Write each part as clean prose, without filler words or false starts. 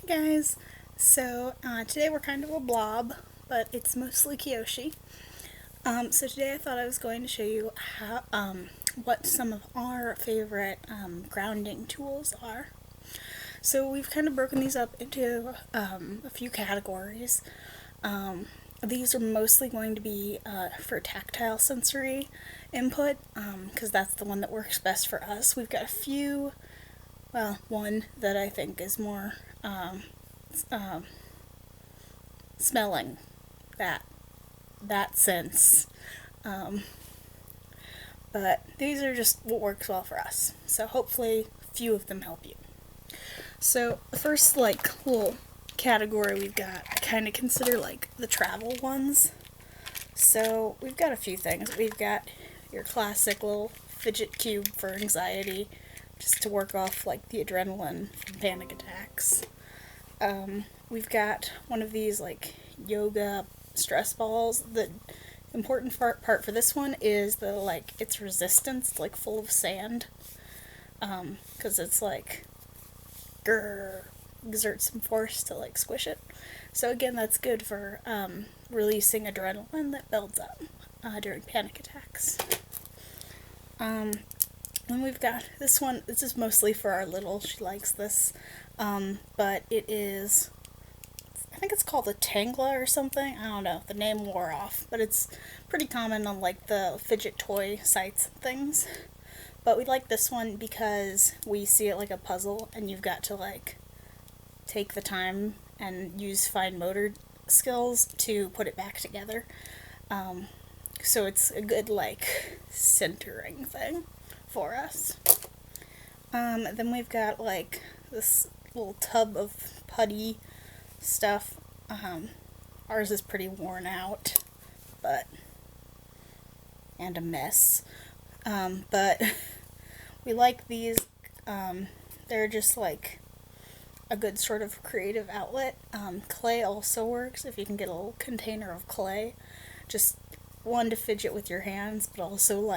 Guys, so today we're kind of a blob, but it's mostly Kyoshi. So today I thought I was going to show you what some of our favorite grounding tools are. So we've kind of broken these up into a few categories. These are mostly going to be for tactile sensory input, because that's the one that works best for us. We've got a few, one that I think is more um, smelling, that sense. Um, but these are just what works well for us. So hopefully a few of them help you. So the first little category we've got, I kind of consider the travel ones. So we've got a few things. We've got your classic little fidget cube for anxiety, just to work off the adrenaline from panic attacks. We've got one of these yoga stress balls. The important part for this one is its resistance. It's full of sand, because it's grr, exert some force to squish it. So again, that's good for releasing adrenaline that builds up during panic attacks. Then we've got this one. This is mostly for our little. She likes this, but it is, I think it's called a Tangla or something. I don't know. The name wore off, but it's pretty common on the fidget toy sites and things. But we like this one because we see it like a puzzle, and you've got to take the time and use fine motor skills to put it back together. So it's a good centering thing for us. Then we've got this little tub of putty stuff. Ours is pretty worn out, and a mess. But we like these. They're just a good sort of creative outlet. Clay also works if you can get a little container of clay. Just one to fidget with your hands, but also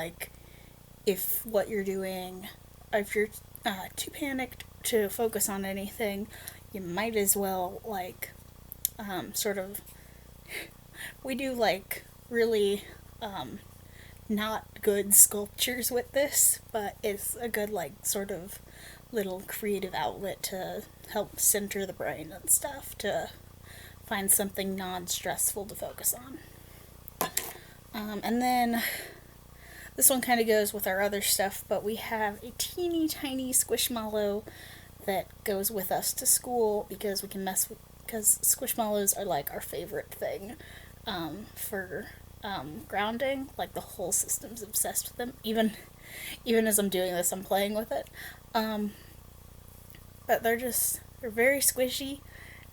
if what you're doing, if you're too panicked to focus on anything, you might as well sort of, we do really not good sculptures with this, but it's a good sort of little creative outlet to help center the brain and stuff, to find something non-stressful to focus on. And then this one kind of goes with our other stuff, but we have a teeny tiny squishmallow that goes with us to school because we can because squishmallows are our favorite thing for grounding. The whole system's obsessed with them. Even as I'm doing this, I'm playing with it. But they're very squishy,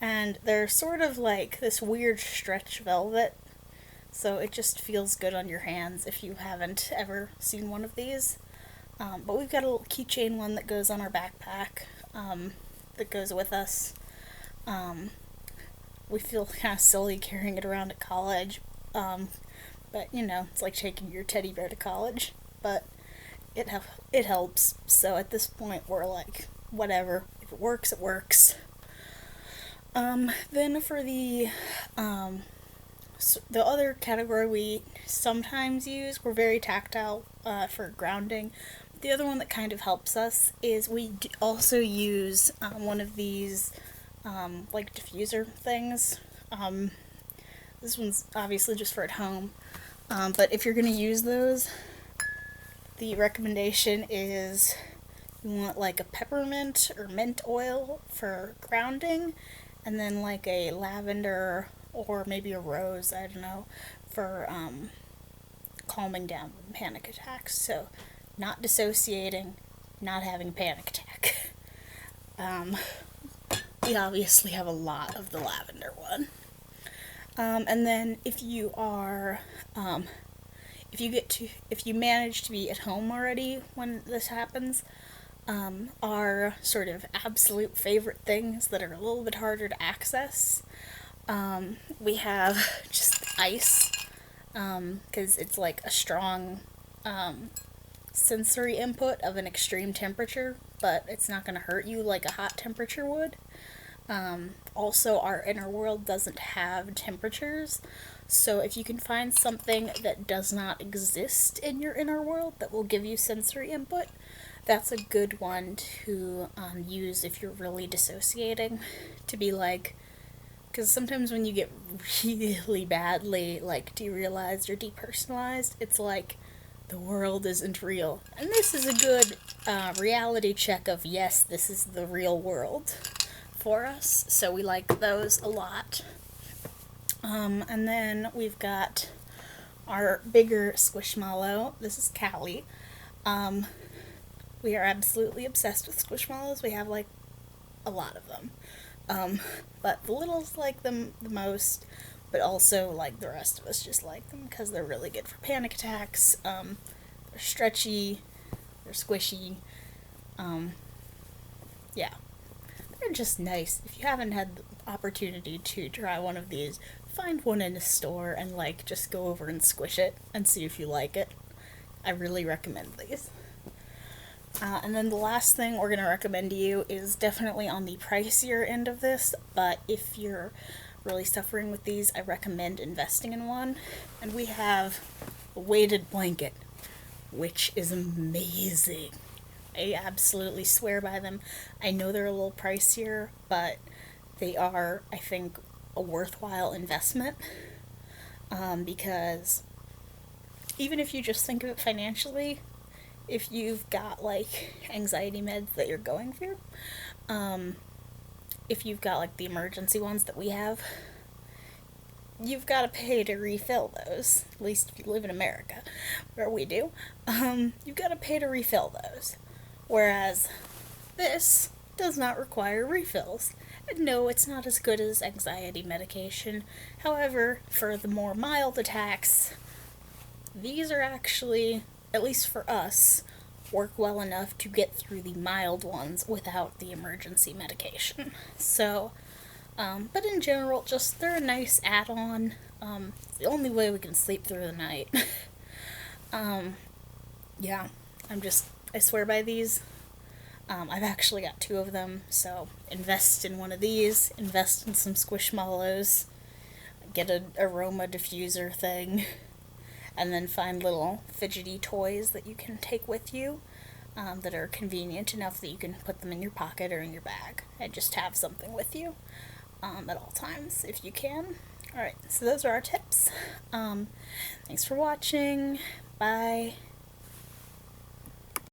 and they're sort of this weird stretch velvet. So it just feels good on your hands if you haven't ever seen one of these. But we've got a little keychain one that goes on our backpack, that goes with us. We feel kind of silly carrying it around at college, but it's like taking your teddy bear to college. But it helps. So at this point, we're whatever. If it works, it works. Then for the other category we sometimes use, we're very tactile for grounding. The other one that kind of helps us is we also use one of these diffuser things. This one's obviously just for at home, but if you're going to use those, the recommendation is you want a peppermint or mint oil for grounding, and then a lavender or maybe a rose, I don't know, for calming down panic attacks. So not dissociating, not having a panic attack. We obviously have a lot of the lavender one. And then if you are, if you manage to be at home already when this happens, our sort of absolute favorite things that are a little bit harder to access, we have just ice, because it's a strong sensory input of an extreme temperature, but it's not going to hurt you like a hot temperature would. Also, our inner world doesn't have temperatures, so if you can find something that does not exist in your inner world that will give you sensory input, that's a good one to use if you're really dissociating. To be like, because sometimes when you get really badly like derealized or depersonalized, it's like the world isn't real. And this is a good reality check of yes, this is the real world for us. So we like those a lot. And then we've got our bigger squishmallow. This is Callie. We are absolutely obsessed with squishmallows. We have like a lot of them. But the littles like them the most, but also like the rest of us just like them because they're really good for panic attacks. They're stretchy, they're squishy. Yeah, they're just nice. If you haven't had the opportunity to try one of these, find one in a store and like just go over and squish it and see if you like it. I really recommend these. And then the last thing we're going to recommend to you is definitely on the pricier end of this, but if you're really suffering with these, I recommend investing in one. And we have a weighted blanket, which is amazing. I absolutely swear by them. I know they're a little pricier, but they are, I think, a worthwhile investment. Because even if you just think of it financially, if you've got like anxiety meds that you're going through, if you've got like the emergency ones that we have, you've got to pay to refill those. At least if you live in America, where we do, you've got to pay to refill those. Whereas this does not require refills. And no, it's not as good as anxiety medication. However, for the more mild attacks, these are actually, at least for us, work well enough to get through the mild ones without the emergency medication. So, but in general, just they're a nice add-on. It's the only way we can sleep through the night. Yeah, I swear by these. I've actually got 2 of them, so invest in one of these, invest in some squishmallows, get an aroma diffuser thing, and then find little fidgety toys that you can take with you that are convenient enough that you can put them in your pocket or in your bag and just have something with you at all times if you can. Alright, so those are our tips. Thanks for watching. Bye.